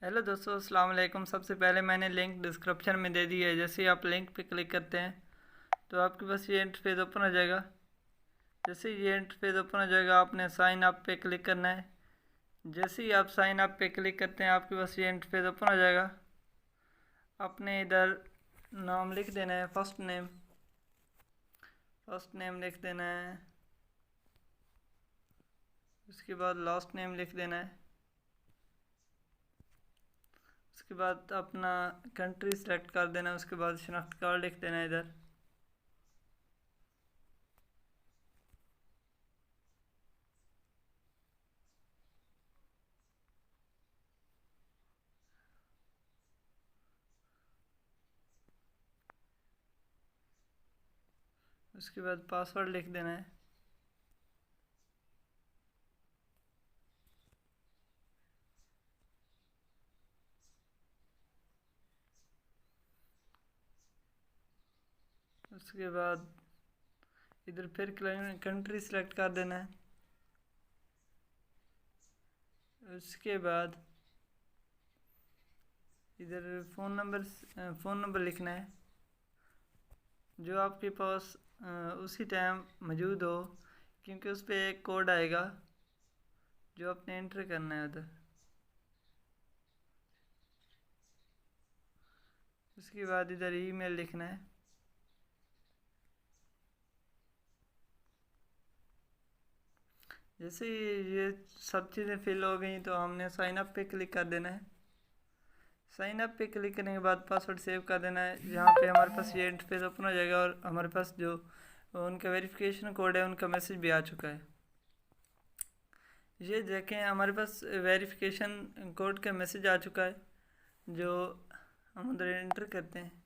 Hello दोस्तों, अस्सलाम वालेकुम। सबसे पहले मैंने लिंक डिस्क्रिप्शन में दे दी है। जैसे ही आप लिंक पे क्लिक करते हैं तो आपके पास ये इंटरफेस ओपन हो जाएगा। जैसे ही ये इंटरफेस ओपन हो जाएगा, आपने साइन अप पे क्लिक करना है। जैसे ही आप साइन अप पे क्लिक करते हैं, आपके पास ये इंटरफेस ओपन हो जाएगा। आपने इधर नाम लिख देना है, फर्स्ट नेम लिख देना है। उसके बाद लास्ट नेम लिख देना है। उसके बाद अपना कंट्री सेलेक्ट कर देना है। उसके बाद शनाख्त कार्ड लिख देना है इधर। उसके बाद पासवर्ड लिख देना है। उसके बाद इधर फिर कंट्री सेलेक्ट कर देना है। उसके बाद इधर फ़ोन नंबर लिखना है जो आपके पास उसी टाइम मौजूद हो, क्योंकि उस पर एक कोड आएगा जो आपने एंटर करना है उधर। उसके बाद इधर ईमेल लिखना है। जैसे ही ये सब चीज़ें फिल हो गई तो हमने साइन अप पे क्लिक कर देना है। साइन अप पे क्लिक करने के बाद पासवर्ड सेव कर देना है। यहाँ पे हमारे पास ये इंटरफेस ओपन हो जाएगा और हमारे पास जो उनका वेरिफिकेशन कोड है, उनका मैसेज भी आ चुका है। ये देखें, हमारे पास वेरिफिकेशन कोड का मैसेज आ चुका है जो हम उधर एंटर करते हैं।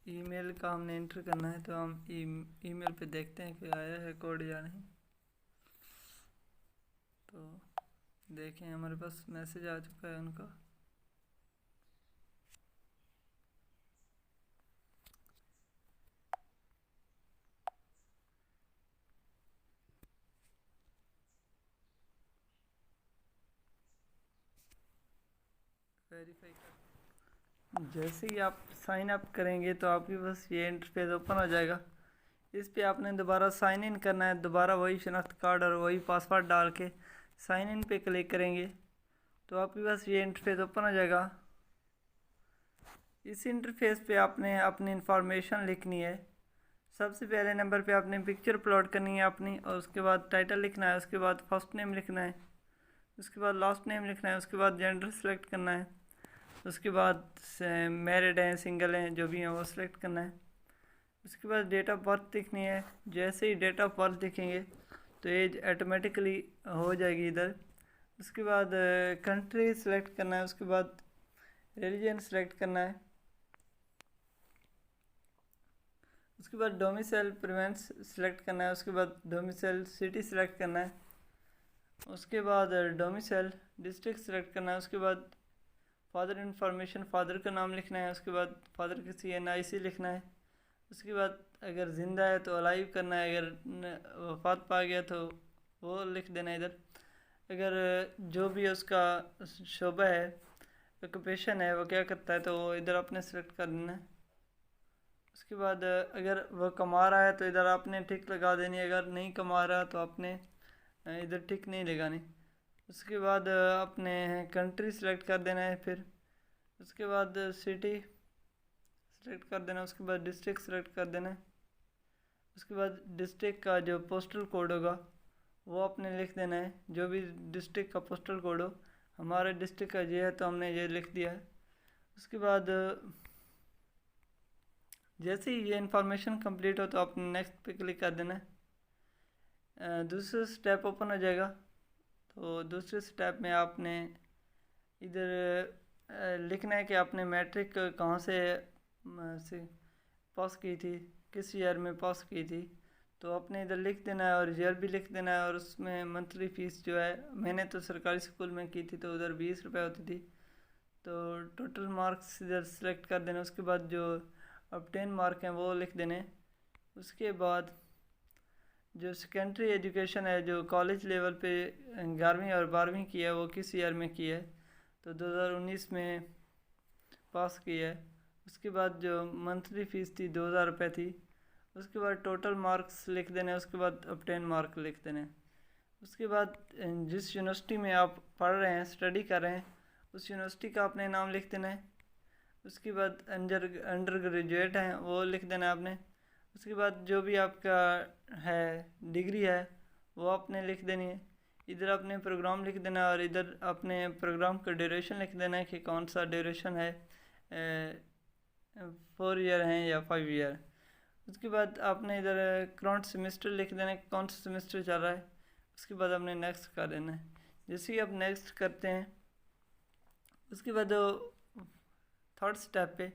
ईमेल का हमने एंटर करना है, तो हम ईमेल पे देखते हैं कि आया है कोड या नहीं। तो देखें, हमारे पास मैसेज आ चुका है उनका। वेरीफाई कर जैसे ही आप साइन अप करेंगे तो आपके पास ये इंटरफेस ओपन हो जाएगा। इस पे आपने दोबारा साइन इन करना है। दोबारा वही शनाख्त कार्ड और वही पासवर्ड डाल के साइन इन पे क्लिक करेंगे तो आपके पास ये इंटरफेस ओपन हो जाएगा। इस इंटरफेस पे आपने अपनी इंफॉर्मेशन लिखनी है। सबसे पहले नंबर पे आपने पिक्चर अपलोड करनी है अपनी, और उसके बाद टाइटल लिखना है। उसके बाद फर्स्ट नेम लिखना है। उसके बाद लास्ट नेम लिखना है। उसके बाद जेंडर सेलेक्ट करना है। उसके बाद मैरिड हैं, सिंगल हैं, जो भी हैं वो सिलेक्ट करना है। उसके बाद डेट ऑफ बर्थ लिखनी है। जैसे ही डेट ऑफ बर्थ लिखेंगे तो एज ऑटोमेटिकली हो जाएगी इधर। उसके बाद कंट्री सेलेक्ट करना है। उसके बाद रिलीजन सेलेक्ट करना है। उसके बाद डोमिसाइल प्रोविंस सेलेक्ट करना है। उसके बाद डोमिसाइल सिटी सेलेक्ट करना है। उसके बाद डोमिसाइल डिस्ट्रिक्ट सेलेक्ट करना है। उसके बाद फादर इन्फॉर्मेशन, फादर का नाम लिखना है। उसके बाद फादर की CNIC लिखना है। उसके बाद अगर ज़िंदा है तो अलाइव करना है, अगर वफात पा गया तो वो लिख देना है इधर। अगर जो भी उसका शोबा है, ऑक्यूपेशन है, वो क्या करता है, तो वो इधर आपने सेलेक्ट कर देना है। उसके बाद अगर वह कमा रहा है तो इधर आपने टिक लगा देनी है। अगर नहीं कमा रहा तो आपने इधर टिक नहीं लगानी। उसके बाद अपने कंट्री सेलेक्ट कर देना है। फिर उसके बाद सिटी सेलेक्ट कर देना। उसके बाद डिस्ट्रिक्ट सेलेक्ट कर देना है। उसके बाद डिस्ट्रिक्ट का जो पोस्टल कोड होगा वो आपने लिख देना है, जो भी डिस्ट्रिक्ट का पोस्टल कोड हो। हमारे डिस्ट्रिक्ट का ये है तो हमने ये लिख दिया है। उसके बाद जैसे ही ये इन्फॉर्मेशन कंप्लीट हो तो आपने नेक्स्ट पे क्लिक कर देना है। दूसरा स्टेप ओपन हो जाएगा। तो दूसरे स्टेप में आपने इधर लिखना है कि आपने मैट्रिक कहाँ से पास की थी, किस ईयर में पास की थी। तो अपने इधर लिख देना है और ईयर भी लिख देना है। और उसमें मंथली फ़ीस जो है, मैंने तो सरकारी स्कूल में की थी तो उधर 20 रुपये होती थी। तो टोटल मार्क्स इधर सेलेक्ट कर देना। उसके बाद जो ऑब्टेन मार्क हैं वो लिख देने। उसके बाद जो सेकेंडरी एजुकेशन है, जो कॉलेज लेवल पे 11वीं और 12वीं की है, वो किस ईयर में की है, तो 2019 में पास की है। उसके बाद जो मंथली फ़ीस थी 2000 रुपये थी। उसके बाद टोटल मार्क्स लिख देने। उसके बाद ऑब्टेन मार्क लिख देने। उसके बाद जिस यूनिवर्सिटी में आप पढ़ रहे हैं, स्टडी कर रहे हैं, उस यूनिवर्सिटी का अपने नाम लिख देना है। उसके बाद अंडर ग्रेजुएट हैं वो लिख देना है आपने। उसके बाद जो भी आपका है डिग्री है वो आपने लिख देनी है। इधर आपने प्रोग्राम लिख देना है और इधर अपने प्रोग्राम का ड्यूरेशन लिख देना है कि कौन सा ड्यूरेशन है, 4 ईयर हैं या 5 ईयर। उसके बाद आपने इधर करंट सेमेस्टर लिख देना है, कौन सा सेमेस्टर चल रहा है। उसके बाद आपने नेक्स्ट कर देना है। जैसे ही आप नेक्स्ट करते हैं, उसके बाद थर्ड स्टेप पे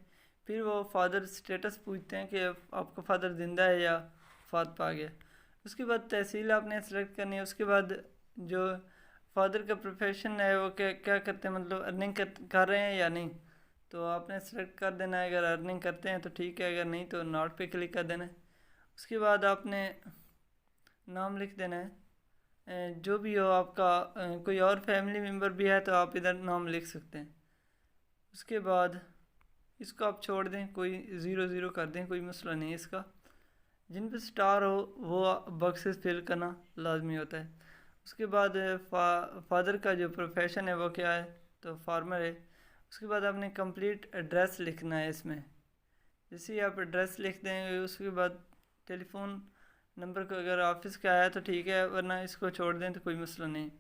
फिर वो फादर स्टेटस पूछते हैं कि आपका फादर ज़िंदा है या फात पा गया। उसके बाद तहसील आपने सेलेक्ट करनी है। उसके बाद जो फादर का प्रोफेशन है वो क्या क्या करते हैं, मतलब अर्निंग कर रहे हैं या नहीं, तो आपने सेलेक्ट कर देना है। अगर अर्निंग करते हैं तो ठीक है, अगर नहीं तो नॉट पे क्लिक कर देना है। उसके बाद आपने नाम लिख देना है। जो भी हो आपका, कोई और फैमिली मेम्बर भी है तो आप इधर नाम लिख सकते हैं। उसके बाद इसको आप छोड़ दें, कोई 0 0 कर दें, कोई मसला नहीं है इसका। जिन पे स्टार हो वो बॉक्सेस फिल करना लाजमी होता है। उसके बाद फादर का जो प्रोफेशन है वो क्या है, तो फार्मर है। उसके बाद आपने कंप्लीट एड्रेस लिखना है इसमें। जैसे ही आप एड्रेस लिख देंगे, उसके बाद टेलीफोन नंबर को अगर ऑफिस का आया तो ठीक है, वरना इसको छोड़ दें तो कोई मसला नहीं।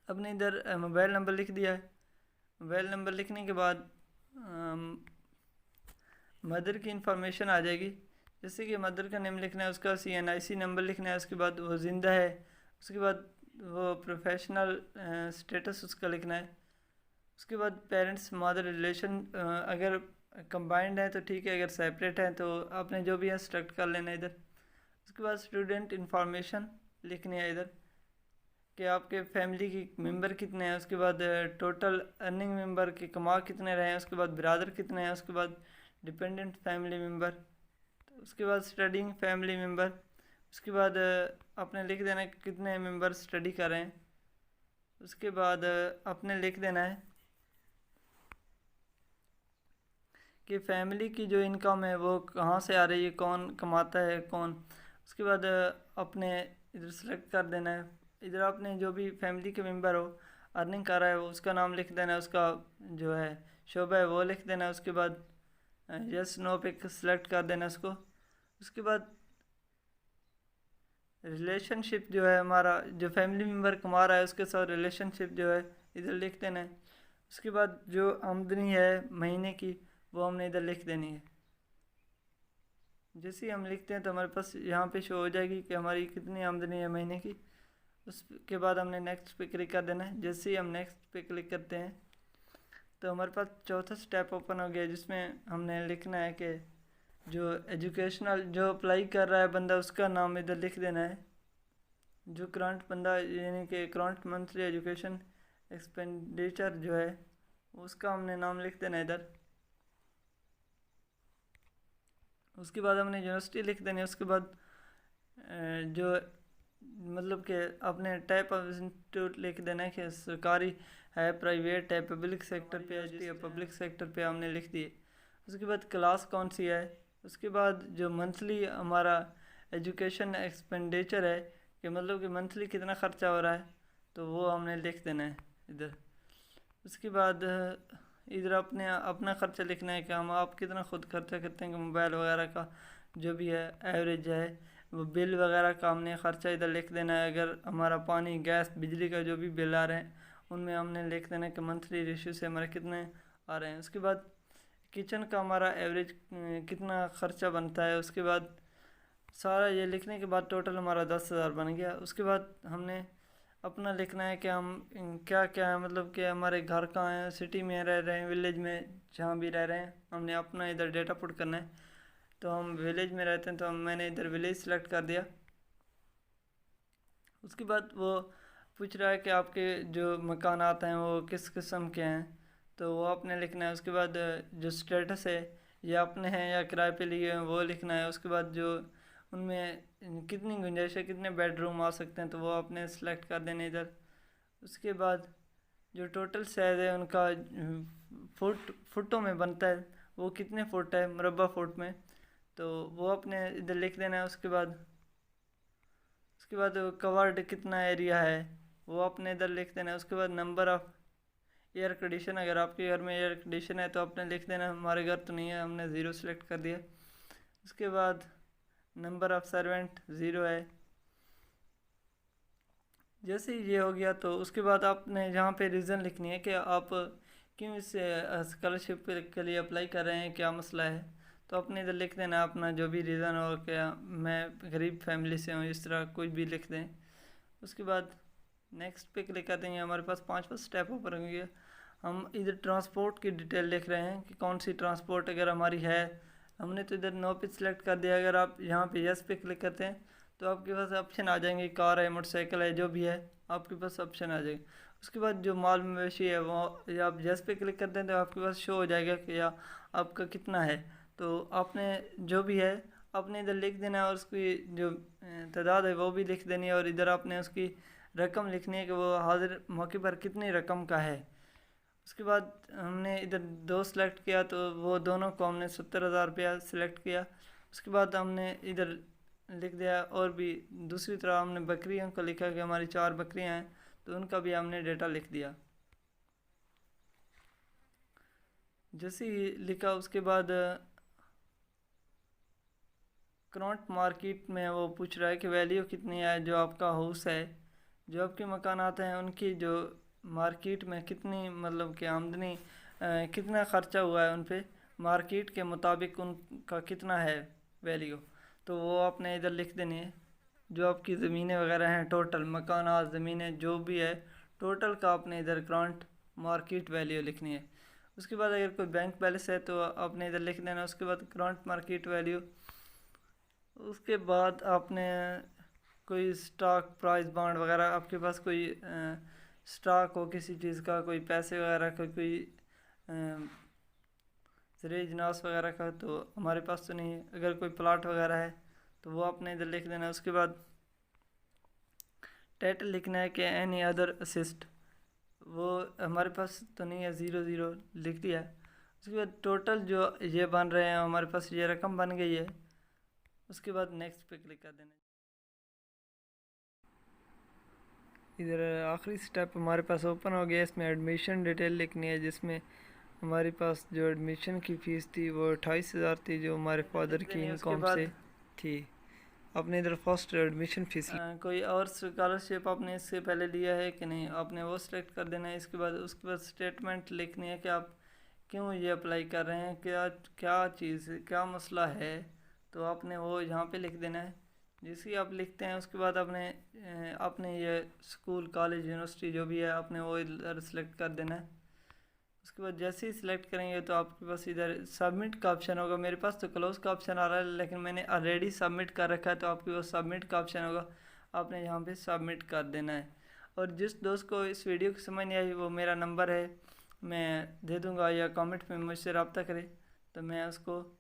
आपने इधर मोबाइल नंबर लिख दिया है। मोबाइल नंबर लिखने के बाद मदर की इंफॉर्मेशन आ जाएगी। जैसे कि मदर का नेम लिखना है, उसका CNIC नंबर लिखना है। उसके बाद वो ज़िंदा है। उसके बाद वो प्रोफेशनल स्टेटस उसका लिखना है। उसके बाद पेरेंट्स मदर रिलेशन अगर कंबाइंड है तो ठीक है, अगर सेपरेट है तो आपने जो भी है सेलेक्ट कर लेना इधर। उसके बाद स्टूडेंट इंफॉर्मेशन लिखनी है इधर कि आपके फैमिली की मेंबर कितने हैं। उसके बाद टोटल अर्निंग मेंबर के कमा कितने रहे हैं। उसके बाद ब्रदर कितने हैं। उसके बाद डिपेंडेंट फैमिली मेंबर। उसके बाद स्टडिंग फैमिली मेंबर। उसके बाद आपने लिख देना है कि कितने मेंबर स्टडी कर रहे हैं। उसके बाद आपने लिख देना है कि फैमिली की जो इनकम है वो कहाँ से आ रही है, कौन कमाता है कौन। उसके बाद अपने इधर सेलेक्ट कर देना है। इधर आपने जो भी फैमिली के मेंबर हो अर्निंग कर रहा है उसका नाम लिख देना है, उसका जो है शोबा है वो लिख देना है। उसके बाद यस नो पे सेलेक्ट कर देना उसको। उसके बाद रिलेशनशिप जो है, हमारा जो फैमिली मेम्बर कमा रहा है उसके साथ रिलेशनशिप जो है इधर लिख देना है। उसके बाद जो आमदनी है महीने की वो हमने इधर लिख देनी है। जैसे ही हम लिखते हैं तो हमारे पास यहाँ पे शो हो जाएगी कि हमारी कितनी आमदनी है महीने की। उसके बाद हमने नेक्स्ट पे क्लिक कर देना है। जैसे ही हम नेक्स्ट पे क्लिक करते हैं तो हमारे पास चौथा स्टेप ओपन हो गया, जिसमें हमने लिखना है कि जो एजुकेशनल जो अप्लाई कर रहा है बंदा उसका नाम इधर लिख देना है। जो करंट बंदा यानी कि करंट मंथली एजुकेशन एक्सपेंडिचर जो है उसका हमने नाम लिख देना है इधर। उसके बाद हमने यूनिवर्सिटी लिख देनी है। उसके बाद जो मतलब कि अपने टाइप ऑफ इंस्टीट्यूट लिख देना है कि सरकारी है, प्राइवेट है, पब्लिक सेक्टर पे है या पब्लिक सेक्टर पे हमने लिख दिए। उसके बाद क्लास कौन सी है। उसके बाद जो मंथली हमारा एजुकेशन एक्सपेंडिचर है कि मतलब कि मंथली कितना ख़र्चा हो रहा है तो वो हमने लिख देना है इधर। उसके बाद इधर अपने अपना ख़र्चा लिखना है कि हम आप कितना खुद खर्चा करते हैं कि मोबाइल वगैरह का जो भी है एवरेज है, वो बिल वगैरह का हमने ख़र्चा इधर लिख देना है। अगर हमारा पानी गैस बिजली का जो भी बिल आ रहे हैं उनमें हमने लिख देना है कि मंथली रेशियो से हमारे कितने आ रहे हैं। उसके बाद किचन का हमारा एवरेज कितना ख़र्चा बनता है। उसके बाद सारा ये लिखने के बाद टोटल हमारा 10,000 बन गया। उसके बाद हमने अपना लिखना है कि हम क्या क्या है, मतलब कि हमारे घर कहाँ हैं, सिटी में रह रहे हैं, विलेज में, जहाँ भी रह रहे हैं, हमने अपना इधर डेटा पुट करना है। तो हम विलेज में रहते हैं, तो मैंने इधर विलेज सेलेक्ट कर दिया। उसके बाद वो पूछ रहा है कि आपके जो मकानात हैं वो किस किस्म के हैं, तो वो आपने लिखना है। उसके बाद जो स्टेटस है, ये अपने हैं या किराए पे लिए हैं, वो लिखना है। उसके बाद जो उनमें कितनी गुंजाइश है, कितने बेडरूम आ सकते हैं, तो वो आपने सेलेक्ट कर देने इधर। उसके बाद जो टोटल साइज़ है उनका फुटों में बनता है, वो कितने फुट है मुरब्बा फुट में, तो वो अपने इधर लिख देना है। उसके बाद कवर्ड कितना एरिया है, वो अपने इधर लिख देना है। उसके बाद नंबर ऑफ़ एयर कंडीशन, अगर आपके घर में एयर कंडीशन है तो आपने लिख देना। हमारे घर तो नहीं है, हमने ज़ीरो सेलेक्ट कर दिया। उसके बाद नंबर ऑफ़ सर्वेंट ज़ीरो है। जैसे ही ये हो गया तो उसके बाद आपने यहाँ पे रीज़न लिखनी है कि आप क्यों इस स्कॉलरशिप के लिए अप्लाई कर रहे हैं, क्या मसला है, तो अपने इधर लिख देना अपना जो भी रीज़न हो, क्या मैं गरीब फैमिली से हूँ, इस तरह कोई भी लिख दें। उसके बाद नेक्स्ट पे क्लिक कर देंगे। हमारे पास 5 स्टेप ऊपर होंगे। हम इधर ट्रांसपोर्ट की डिटेल लिख रहे हैं कि कौन सी ट्रांसपोर्ट अगर हमारी है। हमने तो इधर नो पे सिलेक्ट कर दिया। अगर आप यहाँ पे यस पे क्लिक करते हैं तो आपके पास ऑप्शन आ जाएंगे, कार है, मोटरसाइकिल है, जो भी है आपके पास ऑप्शन आ जाएगा। उसके बाद जो माल मवेशी है वो आप यस पे क्लिक करते हैं तो आपके पास शो हो जाएगा कि या आपका कितना है। तो आपने जो भी है आपने इधर लिख देना है, और उसकी जो तादाद है वो भी लिख देनी है, और इधर आपने उसकी रकम लिखनी है कि वो हाजिर मौके पर कितनी रकम का है। उसके बाद हमने इधर दो सेलेक्ट किया तो वो दोनों को हमने 70,000 रुपया सेलेक्ट किया। उसके बाद हमने इधर लिख दिया, और भी दूसरी तरह हमने बकरियों को लिखा कि हमारी 4 बकरियां हैं, तो उनका भी हमने डेटा लिख दिया। जैसे ही लिखा उसके बाद करंट मार्केट में वो पूछ रहा है कि वैल्यू कितनी है, जो आपका हाउस है, जो आपके मकानात हैं, उनकी जो मार्केट में कितनी मतलब कि आमदनी कितना ख़र्चा हुआ है उन पे, मार्केट के मुताबिक उनका कितना है वैल्यू, तो वो आपने इधर लिख देनी है। जो आपकी ज़मीनें वगैरह हैं, टोटल मकानात ज़मीनें जो भी है, टोटल का आपने इधर करंट मार्केट वैल्यू लिखनी है। उसके बाद अगर कोई बैंक बैलेंस है तो आपने इधर लिख देना। उसके बाद करंट मार्केट वैल्यू। उसके बाद आपने कोई स्टॉक प्राइस बॉन्ड वगैरह, आपके पास कोई स्टॉक हो किसी चीज़ का, कोई पैसे वगैरह का, कोई ज़रिए इजनास वगैरह का, तो हमारे पास तो नहीं है। अगर कोई प्लाट वगैरह है तो वो आपने इधर लिख देना। उसके बाद टाइटल लिखना है कि एनी अदर असिस्ट, वो हमारे पास तो नहीं है, ज़ीरो ज़ीरो लिख दिया। उसके बाद टोटल जो ये बन रहे हैं हमारे पास, ये रकम बन गई है। उसके बाद नेक्स्ट पे क्लिक कर देना। इधर आखिरी स्टेप हमारे पास ओपन हो गया। इसमें एडमिशन डिटेल लिखनी है, जिसमें हमारे पास जो एडमिशन की फ़ीस थी वो 28,000 थी, जो हमारे फादर की इनकम से थी। आपने इधर फर्स्ट एडमिशन फ़ीस कोई और स्कॉलरशिप आपने इससे पहले लिया है कि नहीं, आपने वो सिलेक्ट कर देना है। उसके बाद स्टेटमेंट लिखनी है कि आप क्यों ये अप्लाई कर रहे हैं, क्या क्या चीज़, क्या मसला है, तो आपने वो यहाँ पे लिख देना है। जैसे ही आप लिखते हैं उसके बाद आपने ये स्कूल, कॉलेज, यूनिवर्सिटी जो भी है आपने वो इधर सेलेक्ट कर देना है। उसके बाद जैसे ही सिलेक्ट करेंगे तो आपके पास इधर सबमिट का ऑप्शन होगा। मेरे पास तो क्लोज का ऑप्शन आ रहा है, लेकिन मैंने ऑलरेडी सबमिट कर रखा है, तो आपके पास सबमिट का ऑप्शन होगा, आपने यहाँ पे सबमिट कर देना है। और जिस दोस्त को इस वीडियो की समझ नहीं आई वो मेरा नंबर है मैं दे दूँगा, या कमेंट में मुझसे रब्ता करे तो मैं उसको